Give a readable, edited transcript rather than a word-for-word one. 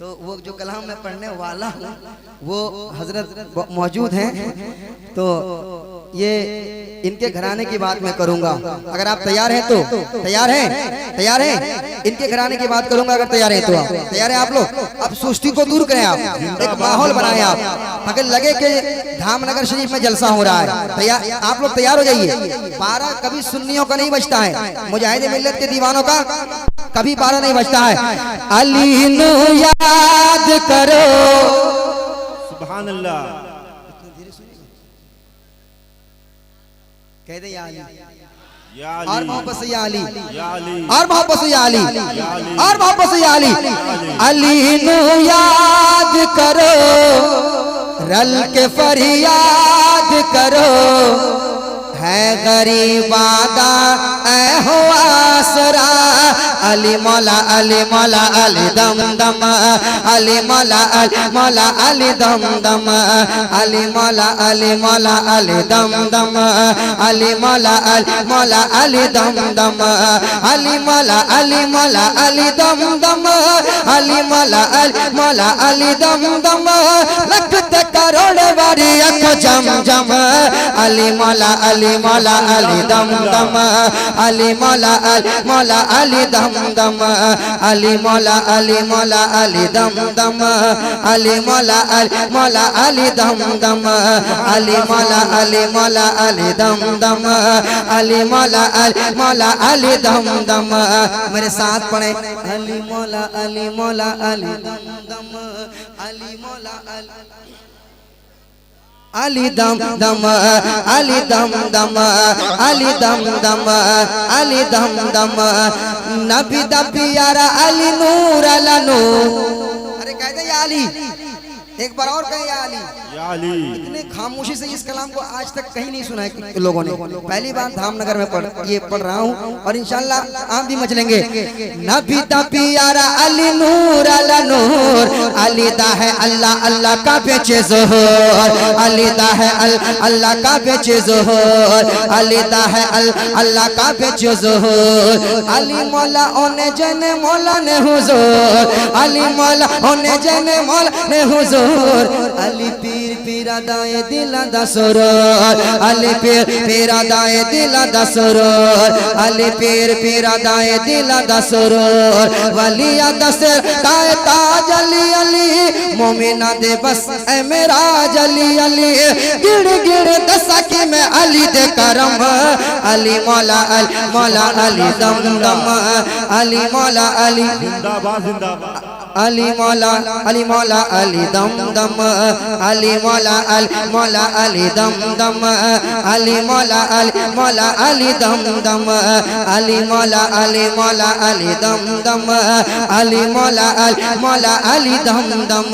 तो वो जो कलाम मैं पढ़ने वाला हूँ वो हजरत मौजूद हैं, तो ये इनके घराने की बात मैं करूंगा। अगर आप तैयार हैं तो तैयार हैं, तैयार हैं, इनके घराने की बात करूंगा। अगर तैयार हैं तो आप तैयार हैं। आप लोग अब सुस्ती को दूर करें, आप एक माहौल बनाएं। आप अगर लगे कि धामनगर शरीफ में जलसा हो रहा है, तैयार, आप लोग तैयार हो जाइए। 12 कभी सुन्नियों का नहीं बजता है, मुजाहिद मिल्लत के दीवानों का कभी 12 नहीं बजता है। अली नु याद करो, सुभान अल्लाह। कह दे या अली, या अली, और मोहब्बत से या अली, या अली, और मोहब्बत से या अली, और मोहब्बत से या अली। अली नु याद करो, रल के फरियाद करो, है गरीबादा ऐ हो आसरा। अली मौला अली मौला अली दम दम, अली मौला अली दम दम, अली मौला अली दम दम, अली मौला अली दम दम, अली मौला अली दम दम, अली मौला अली दम दम। लखत करोड़ बारी अख जम जम, अली मौला अली दम दम, अली मौला अली दम दम, अली मौला अली दम दम, अली मौला अली दम दम, अली मौला अली दम दम, अली मौला अली दम दम। मेरे साथ पढ़े, अली मौला अली दम दम, अली मौला अली दम दम, अली दम दम, अली दम दम, अली दम दम। नबी दा प्यारा अली नूर अला नूर। अरे कह दे या अली, एक बार और कहे या अली, या अली। इतने खामोशी से इस कलाम को आज तक कहीं नहीं सुना है लोगों ने। पहली बार धामनगर में पढ़ रहा हूँ और इंशाल्लाह आप भी मचलेंगे। नबी दा प्यारा अली नूर अला नूर, अली दा है अल्लाह अल्लाह का बेचे ज़ोहर, अली दा है अल्लाह का बेचे ज़ोहर, अली दा है अल्लाह का बेचे ज़ोहर। अली मौला ओने जने मौला ने हुजूर, अली मौला ओने जने मौला ने हुजूर। अली पीर पीरा दाए दिला दसुर, अली पीर पीरा दाए दिला दसुर, अली पीर पीरा दाए दिला दसुर। वलिया दसर दाए ताज अली अली, मोमिना दे बस ए मेरा अली अली। गिड़ गिड़ दसा कि मैं अली दे करम, अली मौला अली दम दम, अली मौला अली जिंदाबाद जिंदाबाद। अली मौला अली दम दम, अली मौला अली दम दम, अली मौला अली दम दम, अली मौला अली दम दम, अली मौला अली दम दम।